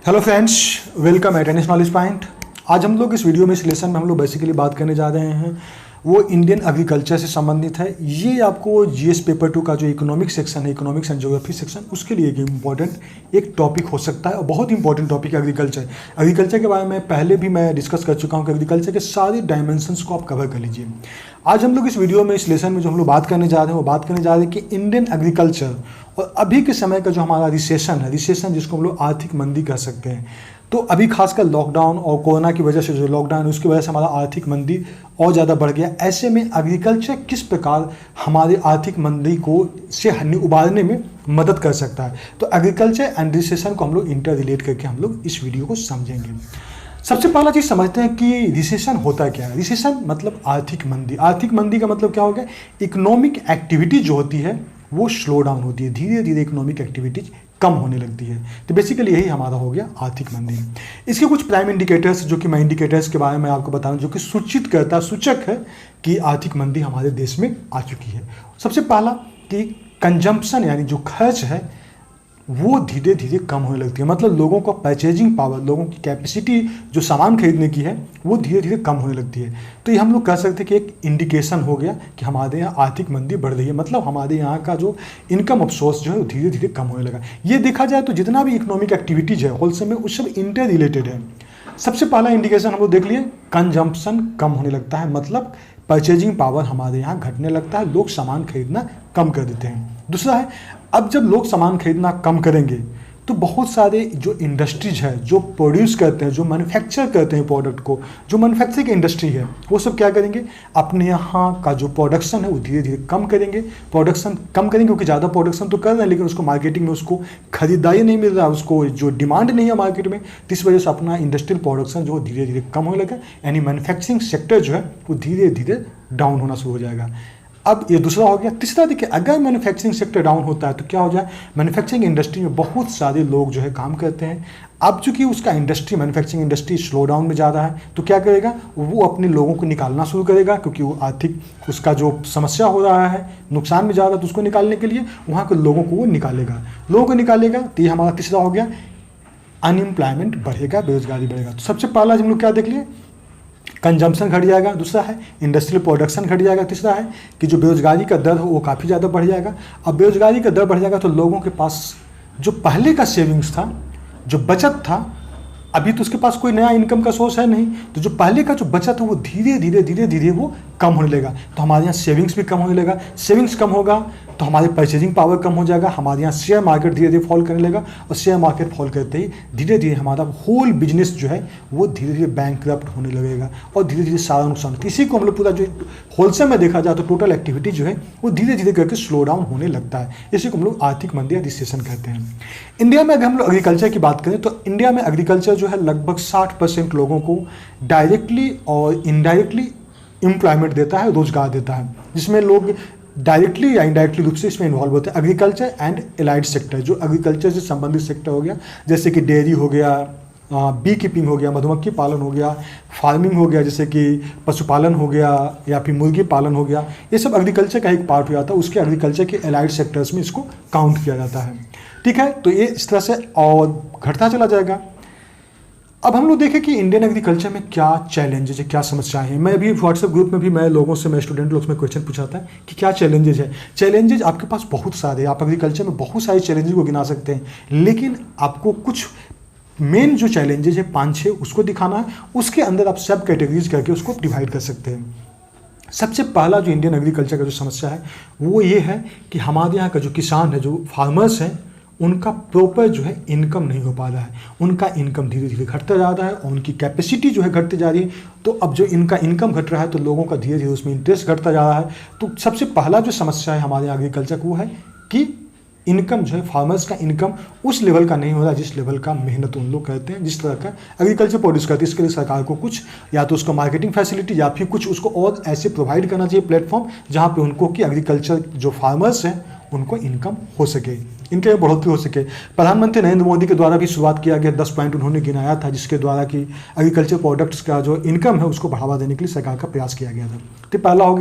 Hello friends, welcome eight tennis knowledge point. आज हम लोग इस वीडियो में, इस लेसन में हम लोग बेसिकली बात करने जा रहे हैं वो इंडियन एग्रीकल्चर से संबंधित है। ये आपको जीएस पेपर 2 का जो इकोनॉमिक सेक्शन है, इकोनॉमिक्स एंड ज्योग्राफी सेक्शन, उसके लिए एक इम्पॉर्टेंट एक टॉपिक हो सकता है और बहुत इंपॉर्टेंट टॉपिक है एग्रीकल्चर। एग्रीकल्चर के बारे में पहले भी मैं डिस्कस कर चुका हूँ कि एग्रीकल्चर के सारे डायमेंशंस को आप कवर कर लीजिए। आज हम लोग इस वीडियो में, इस लेसन में जो हम लोग बात करने जा रहे हैं वो बात करने जा रहे हैं कि इंडियन एग्रीकल्चर और अभी के समय का जो हमारा रिसेशन है, रिसेशन जिसको हम लोग आर्थिक मंदी कह सकते हैं, तो अभी खासकर लॉकडाउन और कोरोना की वजह से जो लॉकडाउन है उसकी वजह से हमारा आर्थिक मंदी और ज़्यादा बढ़ गया। ऐसे में एग्रीकल्चर किस प्रकार हमारे आर्थिक मंदी को से उबारने में मदद कर सकता है, तो एग्रीकल्चर एंड रिसेशन को हम लोग इंटर रिलेट करके हम लोग इस वीडियो को समझेंगे। सबसे पहला चीज़ समझते हैं कि रिसेशन होता क्या है। रिसेशन मतलब आर्थिक मंदी। आर्थिक मंदी का मतलब क्या हो गया? इकोनॉमिक एक्टिविटी जो होती है वो स्लो डाउन होती है, धीरे धीरे इकोनॉमिक एक्टिविटीज कम होने लगती है। तो बेसिकली यही हमारा हो गया आर्थिक मंदी। इसके कुछ प्राइम इंडिकेटर्स जो कि मैं इंडिकेटर्स के बारे में आपको बता रहा हूँ, जो कि सूचित करता, सूचक है कि आर्थिक मंदी हमारे देश में आ चुकी है। सबसे पहला कि कंजम्पशन यानी जो खर्च है वो धीरे धीरे कम होने लगती है। मतलब लोगों का परचेजिंग पावर, लोगों की कैपेसिटी जो सामान खरीदने की है वो धीरे धीरे कम होने लगती है। तो ये हम लोग कह सकते हैं कि एक इंडिकेशन हो गया कि हमारे यहाँ आर्थिक मंदी बढ़ रही है। मतलब हमारे यहाँ का जो इनकम ऑफ सोर्स जो है वो धीरे धीरे कम होने लगा। ये देखा जाए तो जितना भी इकोनॉमिक एक्टिविटीज है होलसेल में, उस सब इंटर रिलेटेड है। सबसे पहला इंडिकेशन हम लोग देख लिए, कंजम्पशन कम होने लगता है, मतलब परचेजिंग पावर हमारे यहाँ घटने लगता है, लोग सामान खरीदना कम कर देते हैं। दूसरा है, अब जब लोग सामान खरीदना कम करेंगे तो बहुत सारे जो इंडस्ट्रीज है, जो प्रोड्यूस करते हैं, जो मैन्युफैक्चर करते हैं प्रोडक्ट को, जो मैन्युफैक्चरिंग इंडस्ट्री है, वो सब क्या करेंगे? अपने यहाँ का जो प्रोडक्शन है वो धीरे धीरे कम करेंगे। प्रोडक्शन कम करेंगे क्योंकि ज़्यादा प्रोडक्शन तो कर रहे हैं लेकिन उसको मार्केटिंग में उसको खरीदारी नहीं मिल रहा, उसको जो डिमांड नहीं है मार्केट में, तो इस वजह से अपना इंडस्ट्रियल प्रोडक्शन जो धीरे धीरे कम होने लगा। यानी मैन्युफैक्चरिंग सेक्टर जो है वो धीरे धीरे डाउन होना शुरू हो जाएगा। अब ये दूसरा हो गया। तीसरा देखिए, अगर मैन्युफैक्चरिंग सेक्टर डाउन होता है तो क्या हो जाए? मैन्युफैक्चरिंग इंडस्ट्री में बहुत सारे लोग जो है काम करते हैं। अब चूंकि उसका industry, manufacturing industry slow down में जा रहा है, तो क्या करेगा? वो अपने लोगों को निकालना शुरू करेगा, क्योंकि वो आर्थिक उसका जो समस्या हो रहा है, नुकसान में जा रहा है, तो उसको निकालने के लिए वहाँ के लोगों को वो निकालेगा। लोगों को निकालेगा तो ये हमारा तीसरा हो गया, अनएम्प्लॉयमेंट बढ़ेगा, बेरोजगारी बढ़ेगा। तो सबसे पहला हम लोग क्या देख लिए? कंजम्पशन घट जाएगा। दूसरा है इंडस्ट्रियल प्रोडक्शन घट जाएगा। तीसरा है कि जो बेरोजगारी का दर हो वो काफ़ी ज़्यादा बढ़ जाएगा। अब बेरोजगारी का दर बढ़ जाएगा तो लोगों के पास जो पहले का सेविंग्स था, जो बचत था, अभी तो उसके पास कोई नया इनकम का सोर्स है नहीं, तो जो पहले का जो बचत है वो धीरे धीरे वो कम होने लगेगा। तो हमारे यहाँ सेविंग्स भी कम होने लगेगा। सेविंग्स कम होगा तो हमारी परचेजिंग पावर कम हो जाएगा। हमारे यहाँ शेयर मार्केट धीरे धीरे फॉल करने लगेगा और शेयर मार्केट फॉल करते ही धीरे धीरे हमारा होल बिजनेस जो है वो धीरे धीरे बैंकक्रप्ट होने लगेगा और धीरे धीरे सारा नुकसान। इसी को हम लोग पूरा जो होलसेल में देखा जाए तो टोटल एक्टिविटी जो है वो धीरे धीरे करके स्लो डाउन होने लगता है। इसी को हम लोग आर्थिक मंदी या रिसेशन कहते हैं। इंडिया में अगर हम लोग एग्रीकल्चर की बात करें तो इंडिया में एग्रीकल्चर जो है लगभग 60% लोगों को डायरेक्टली और इनडायरेक्टली एम्प्लॉयमेंट देता है, रोजगार देता है, जिसमें लोग डायरेक्टली या इनडायरेक्टली रूप से इसमें इन्वॉल्व होते हैं। एग्रीकल्चर एंड एलाइड सेक्टर, जो एग्रीकल्चर से संबंधित सेक्टर हो गया, जैसे कि डेयरी हो गया, बी कीपिंग हो गया, मधुमक्खी पालन हो गया, फार्मिंग हो गया, जैसे कि पशुपालन हो गया या फिर मुर्गी पालन हो गया, ये सब एग्रीकल्चर का एक पार्ट हो जाता है। उसके एग्रीकल्चर के एलाइड सेक्टर्स में इसको काउंट किया जाता है। ठीक है, तो ये इस तरह से और घटता चला जाएगा। अब हम लोग देखें कि इंडियन एग्रीकल्चर में क्या चैलेंजेज है, क्या समस्याएं हैं। मैं अभी व्हाट्सएप ग्रुप में भी मैं लोगों से, मैं स्टूडेंट लोग से क्वेश्चन पूछाता है कि क्या चैलेंजेज है। चैलेंजेज आपके पास बहुत सारे हैं, आप एग्रीकल्चर में बहुत सारे चैलेंजेज को गिना सकते हैं, लेकिन आपको कुछ मेन जो चैलेंजेज है 5-6 उसको दिखाना है। उसके अंदर आप सब कैटेगरीज करके उसको डिवाइड कर सकते हैं। सबसे पहला जो इंडियन एग्रीकल्चर का जो समस्या है वो ये है कि हमारे यहाँ का जो किसान है, जो फार्मर्स हैं, उनका प्रॉपर जो है इनकम नहीं हो पा रहा है। उनका इनकम धीरे धीरे घटता जा रहा है और उनकी कैपेसिटी जो है घटती जा रही है। तो अब जो इनका इनकम घट रहा है तो लोगों का धीरे धीरे उसमें इंटरेस्ट घटता जा रहा है। तो सबसे पहला जो समस्या है हमारे एग्रीकल्चर को वो है कि इनकम जो है, फार्मर्स का इनकम उस लेवल का नहीं हो रहा जिस लेवल का मेहनत उन लोग करते हैं, जिस तरह का एग्रीकल्चर प्रोड्यूस करते हैं। इसके लिए सरकार को कुछ या तो उसको मार्केटिंग फैसिलिटी या फिर कुछ उसको और ऐसे प्रोवाइड करना चाहिए प्लेटफॉर्म जहाँ पे उनको कि एग्रीकल्चर जो फार्मर्स हैं उनको इनकम हो सके, इनके बढ़ोतरी हो सके। प्रधानमंत्री नरेंद्र मोदी के द्वारा भी शुरुआत किया गया 10 पॉइंट उन्होंने गिनाया था, जिसके द्वारा कि एग्रीकल्चर प्रोडक्ट्स का जो इनकम है उसको बढ़ावा देने के लिए सरकार का प्रयास किया गया था। तो पहला हो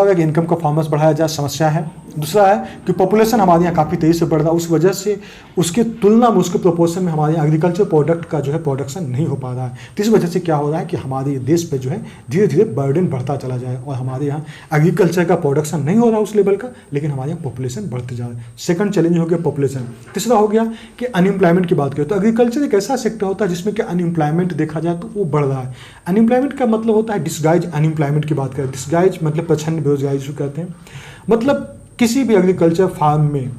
गया कि इनकम का फार्मर्स बढ़ाया जाए, समस्या है। दूसरा है कि पॉपुलेशन हमारे यहाँ काफ़ी तेज़ी से बढ़ रहा है, उस वजह से उसके तुलना में उसके प्रोपोर्शन में हमारे यहाँ एग्रीकल्चर प्रोडक्ट का जो है प्रोडक्शन नहीं हो पा रहा है। तो इस वजह से क्या हो रहा है कि हमारे देश पे जो है धीरे धीरे बर्डन बढ़ता चला जाए और हमारे यहाँ एग्रीकल्चर का प्रोडक्शन नहीं हो रहा उस लेवल का, लेकिन हमारे यहाँ पॉपुलेशन बढ़ते जा रहा है। सेकंड चैलेंज हो गया पॉपुलेशन। तीसरा हो गया कि अनएम्प्लॉयमेंट की बात करें तो एग्रीकल्चर एक ऐसा सेक्टर होता है जिसमें कि अनएम्प्लॉयमेंट देखा जाए तो वो बढ़ रहा है। अनएम्प्लॉयमेंट का मतलब होता है डिस्गाइज अनएम्प्लॉयमेंट की बात करें, डिस्गाइज मतलब प्रछन्न बेरोजगारी जो कहते हैं। मतलब किसी भी एग्रीकल्चर फार्म में,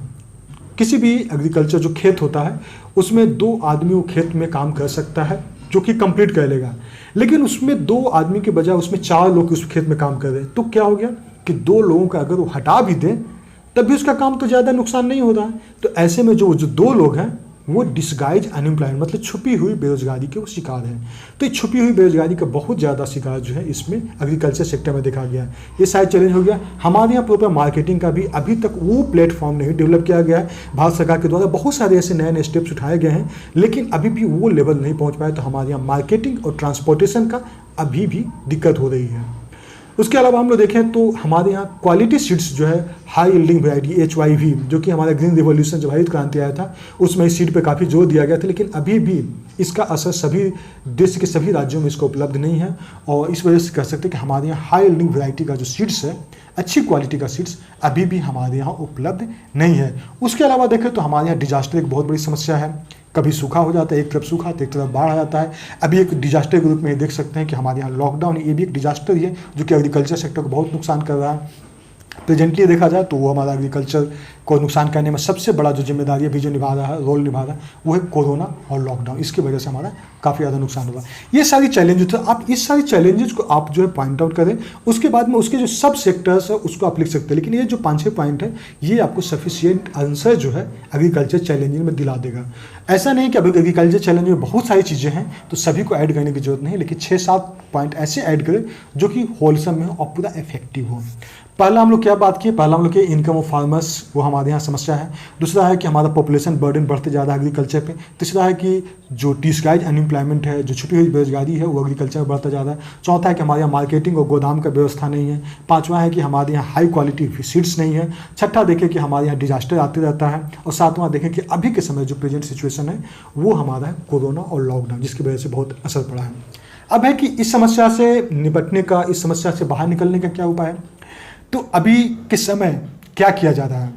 किसी भी एग्रीकल्चर जो खेत होता है उसमें 2 आदमी वो खेत में काम कर सकता है जो कि कंप्लीट कर लेगा, लेकिन उसमें 2 आदमी के बजाय उसमें 4 लोग उस खेत में काम कर रहे हैं। तो क्या हो गया कि 2 लोगों का अगर वो हटा भी दें तब भी उसका काम तो ज़्यादा नुकसान नहीं हो रहा है। तो ऐसे में जो 2 लोग हैं वो डिस्गाइज अनएम्प्लॉयमेंट मतलब छुपी हुई बेरोजगारी के वो शिकार हैं। तो ये छुपी हुई बेरोजगारी का बहुत ज़्यादा शिकार जो है इसमें एग्रीकल्चर सेक्टर में देखा गया है। ये शायद चैलेंज हो गया। हमारे यहाँ प्रॉपर मार्केटिंग का भी अभी तक वो प्लेटफॉर्म नहीं डेवलप किया गया है। भारत सरकार के द्वारा बहुत सारे ऐसे नए नए स्टेप्स उठाए गए हैं, लेकिन अभी भी वो लेवल नहीं पहुँच पाए। तो हमारे यहाँ मार्केटिंग और ट्रांसपोर्टेशन का अभी भी दिक्कत हो रही है। उसके अलावा हम लोग देखें तो हमारे यहाँ क्वालिटी सीड्स जो है हाई यील्डिंग वैरायटी HYV, जो कि हमारा ग्रीन रिवॉल्यूशन जब हरित क्रांति आया था उसमें इस सीड पे काफ़ी जोर दिया गया था, लेकिन अभी भी इसका असर सभी देश के सभी राज्यों में इसको उपलब्ध नहीं है। और इस वजह से कह सकते हैं कि हमारे यहाँ हाई यील्डिंग वैरायटी का जो सीड्स है, अच्छी क्वालिटी का सीड्स अभी भी हमारे यहाँ उपलब्ध नहीं है। उसके अलावा देखें तो हमारे यहाँ डिजास्टर एक बहुत बड़ी समस्या है। कभी सूखा हो जाता है, एक तरफ सूखा तो एक तरफ बाढ़ आ जाता है। अभी एक डिजास्टर के रूप में देख सकते हैं कि हमारे यहाँ लॉकडाउन, ये भी एक डिजास्टर ही है जो कि एग्रीकल्चर सेक्टर को बहुत नुकसान कर रहा है। प्रेजेंटली देखा जाए तो वो हमारा एग्रीकल्चर को नुकसान करने में सबसे बड़ा जो जिम्मेदारी अभी जो निभा रहा है, रोल निभा रहा है, वो है कोरोना और लॉकडाउन। इसकी वजह से हमारा काफ़ी ज़्यादा नुकसान हुआ। ये सारी चैलेंजेस थे। आप इस सारी चैलेंजेस को आप जो है पॉइंट आउट करें, उसके बाद में उसके जो सब सेक्टर्स है उसको आप लिख सकते हैं। लेकिन ये जो 5-6 पॉइंट है ये आपको सफिशिएंट आंसर जो है एग्रीकल्चर चैलेंज में दिला देगा। ऐसा नहीं कि अभी एग्रीकल्चर चैलेंज में बहुत सारी चीज़ें हैं तो सभी को ऐड करने की जरूरत नहीं, लेकिन 6-7 पॉइंट ऐसे ऐड करें जो कि होलसम में हो और पूरा इफेक्टिव हो। पहला हम लोग क्या बात किए, पहला हम लोग के इनकम ऑफ फार्मर्स वो हमारे यहाँ समस्या है। दूसरा है कि हमारा पॉपुलेशन बर्डन बढ़ते जा रहा है एग्रीकल्चर पे। तीसरा है कि जो डिस्गाइज अनएम्प्लॉयमेंट है, जो छुपी हुई बेरोजगारी है, वो एग्रीकल्चर में बढ़ता जा रहा है। चौथा है कि हमारे यहाँ मार्केटिंग और गोदाम का व्यवस्था नहीं है। पाँचवां है कि हमारे यहाँ हाई क्वालिटी सीड्स नहीं है। छठा देखें कि हमारे यहाँ डिजास्टर आते रहता है। और सातवां देखें कि अभी के समय जो प्रेजेंट सिचुएशन है वो हमारा है कोरोना और लॉकडाउन, जिसकी वजह से बहुत असर पड़ा है। अब है कि इस समस्या से निपटने का, इस समस्या से बाहर निकलने का क्या उपाय है। तो अभी के समय क्या किया जा रहा है,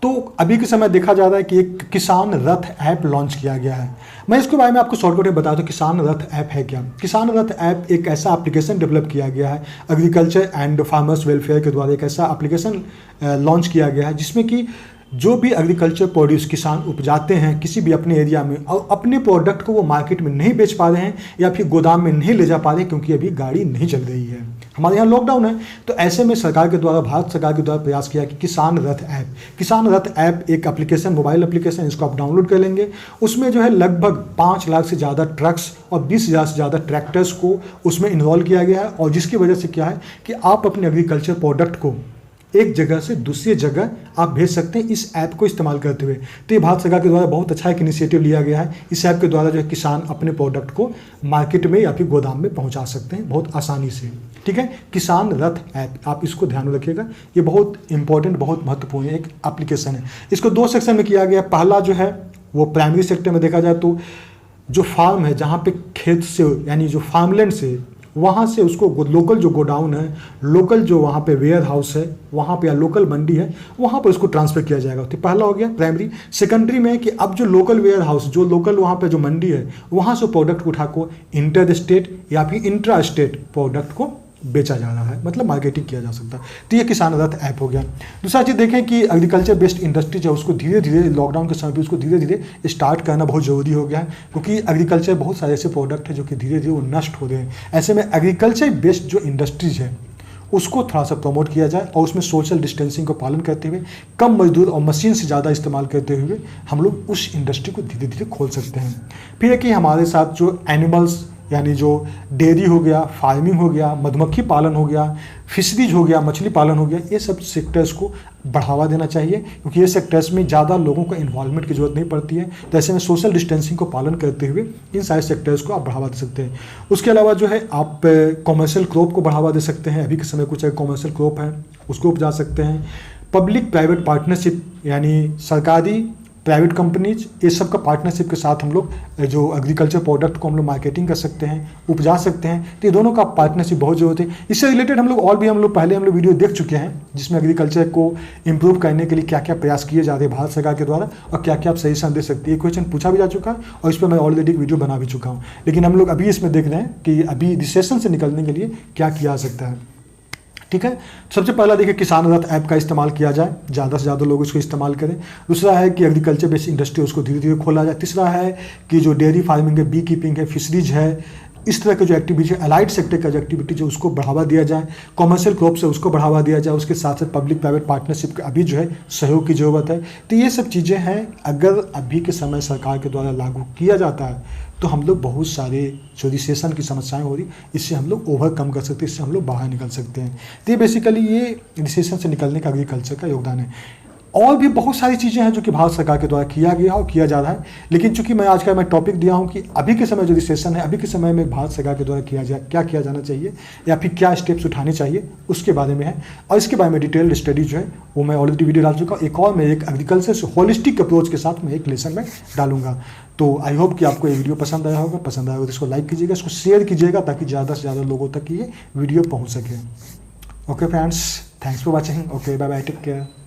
तो अभी के समय देखा जा रहा है कि एक किसान रथ ऐप लॉन्च किया गया है। मैं इसके बारे में आपको शॉर्टकट में बता दूं, किसान रथ ऐप है क्या। किसान रथ ऐप एक ऐसा एप्लीकेशन डेवलप किया गया है, एग्रीकल्चर एंड फार्मर्स वेलफेयर के द्वारा एक ऐसा एप्लीकेशन लॉन्च किया गया है जिसमें कि जो भी एग्रीकल्चर प्रोड्यूस किसान उपजाते हैं किसी भी अपने एरिया में और अपने प्रोडक्ट को वो मार्केट में नहीं बेच पा रहे हैं या फिर गोदाम में नहीं ले जा पा रहे क्योंकि अभी गाड़ी नहीं चल रही है, हमारे यहाँ लॉकडाउन है। तो ऐसे में सरकार के द्वारा, भारत सरकार के द्वारा प्रयास किया कि किसान रथ ऐप एक एप्लीकेशन, मोबाइल एप्लीकेशन, इसको आप डाउनलोड कर लेंगे। उसमें जो है लगभग 5 लाख से ज़्यादा ट्रक्स और 20,000 से ज़्यादा ट्रैक्टर्स को उसमें इन्वॉल्व किया गया है। और जिसकी वजह से क्या है कि आप अपने एग्रीकल्चर प्रोडक्ट को एक जगह से दूसरी जगह आप भेज सकते हैं इस ऐप को इस्तेमाल करते हुए। तो ये भारत सरकार के द्वारा बहुत अच्छा एक इनिशिएटिव लिया गया है। इस ऐप के द्वारा जो है किसान अपने प्रोडक्ट को मार्केट में या फिर गोदाम में पहुंचा सकते हैं बहुत आसानी से। ठीक है, किसान रथ ऐप, आप इसको ध्यान में रखिएगा, ये बहुत इंपॉर्टेंट, बहुत महत्वपूर्ण एक एप्लीकेशन है। इसको 2 सेक्शन में किया गया। पहला जो है वो प्राइमरी सेक्टर में देखा जाए तो जो फार्म है, जहाँ पे खेत से यानी जो फार्मलैंड से वहाँ से उसको लोकल जो गोडाउन है, लोकल जो वहाँ पे वेयर हाउस है वहाँ पे या लोकल मंडी है वहाँ पर उसको ट्रांसफ़र किया जाएगा। तो पहला हो गया प्राइमरी। सेकेंडरी में कि अब जो लोकल वेयर हाउस, जो लोकल वहाँ पे जो मंडी है वहाँ से प्रोडक्ट उठा को इंटर स्टेट या फिर इंट्रा स्टेट प्रोडक्ट को बेचा जा रहा है, मतलब मार्केटिंग किया जा सकता है। तो ये किसान रथ ऐप हो गया। दूसरा चीज़ देखें कि एग्रीकल्चर बेस्ड इंडस्ट्री जो है उसको धीरे धीरे लॉकडाउन के समय पे उसको धीरे धीरे स्टार्ट करना बहुत ज़रूरी हो गया है, क्योंकि एग्रीकल्चर बहुत सारे ऐसे प्रोडक्ट हैं जो कि धीरे धीरे वो नष्ट हो रहे हैं। ऐसे में एग्रीकल्चर बेस्ड जो इंडस्ट्रीज है उसको थोड़ा सा प्रमोट किया जाए और उसमें सोशल डिस्टेंसिंग को पालन करते हुए, कम मजदूर और मशीन से ज़्यादा इस्तेमाल करते हुए हम लोग उस इंडस्ट्री को धीरे धीरे खोल सकते हैं। फिर है कि हमारे साथ जो एनिमल्स यानी जो डेयरी हो गया, फार्मिंग हो गया, मधुमक्खी पालन हो गया, फिशरीज हो गया, मछली पालन हो गया, ये सब सेक्टर्स को बढ़ावा देना चाहिए, क्योंकि ये सेक्टर्स में ज़्यादा लोगों को इन्वॉल्वमेंट की जरूरत नहीं पड़ती है। तो ऐसे में सोशल डिस्टेंसिंग को पालन करते हुए इन सारे सेक्टर्स को आप बढ़ावा दे सकते हैं। उसके अलावा जो है आप कॉमर्शियल क्रॉप को बढ़ावा दे सकते हैं। अभी के समय कुछ कॉमर्शियल क्रॉप है उसको उपजा सकते हैं। पब्लिक प्राइवेट पार्टनरशिप, यानी सरकारी प्राइवेट कंपनीज, ये सब का पार्टनरशिप के साथ हम लोग जो एग्रीकल्चर प्रोडक्ट को हम लोग मार्केटिंग कर सकते हैं, उपजा सकते हैं। तो ये दोनों का पार्टनरशिप बहुत जरूरत है। इससे रिलेटेड हम लोग और भी पहले हम लोग वीडियो देख चुके हैं, जिसमें एग्रीकल्चर को इम्प्रूव करने के लिए क्या क्या प्रयास किए जा रहे हैं भारत सरकार के द्वारा और क्या क्या आप सजेशन दे सकते हैं। ये क्वेश्चन पूछा भी जा चुका है और इस पर मैं ऑलरेडी एक वीडियो बना भी चुका हूँ। लेकिन हम लोग अभी इसमें देख रहे हैं कि अभी रिसेशन से निकलने के लिए क्या किया जा सकता है। ठीक है, सबसे पहला देखिए किसान रथ ऐप का इस्तेमाल किया जाए, ज़्यादा से ज़्यादा लोग इसको इस्तेमाल करें। दूसरा है कि एग्रीकल्चर बेस्ड इंडस्ट्री उसको धीरे धीरे खोला जाए। तीसरा है कि जो डेयरी फार्मिंग है, बी कीपिंग है, फिशरीज है, इस तरह के जो एक्टिविटी है, अलाइड सेक्टर का जो एक्टिविटी है उसको बढ़ावा दिया जाए। कॉमर्शियल क्रॉप्स है उसको बढ़ावा दिया जाए। उसके साथ साथ पब्लिक प्राइवेट पार्टनरशिप का अभी जो है सहयोग की ज़रूरत है। तो ये सब चीज़ें हैं, अगर अभी के समय सरकार के द्वारा लागू किया जाता है तो हम लोग बहुत सारे जो रिसेशन की समस्याएं हो रही, इससे हम लोग ओवरकम कर सकते हैं, इससे हम लोग बाहर निकल सकते हैं। तो ये बेसिकली ये रिसेशन से निकलने का एग्रीकल्चर का योगदान है। और भी बहुत सारी चीज़ें हैं जो कि भारत सरकार के द्वारा किया गया और किया जा रहा है। लेकिन चूंकि मैं आज का टॉपिक दिया हूं कि अभी के समय जो रिसेशन है, अभी के समय में भारत सरकार के द्वारा क्या किया जाना चाहिए या फिर क्या स्टेप्स उठाने चाहिए, उसके बारे में है। और इसके बारे में डिटेल्ड स्टडी जो है वो मैं ऑलरेडी वीडियो डाल चुका हूँ। एक और मैं एक एग्रीकल्चर से होलिस्टिक अप्रोच के साथ मैं एक लेसन में डालूंगा। तो आई होप कि आपको ये वीडियो पसंद आया होगा। पसंद आया होगा तो इसको लाइक कीजिएगा, इसको शेयर कीजिएगा ताकि ज़्यादा से ज़्यादा लोगों तक ये वीडियो पहुँच सके। Okay friends, thanks for watching. Okay, bye bye, take care.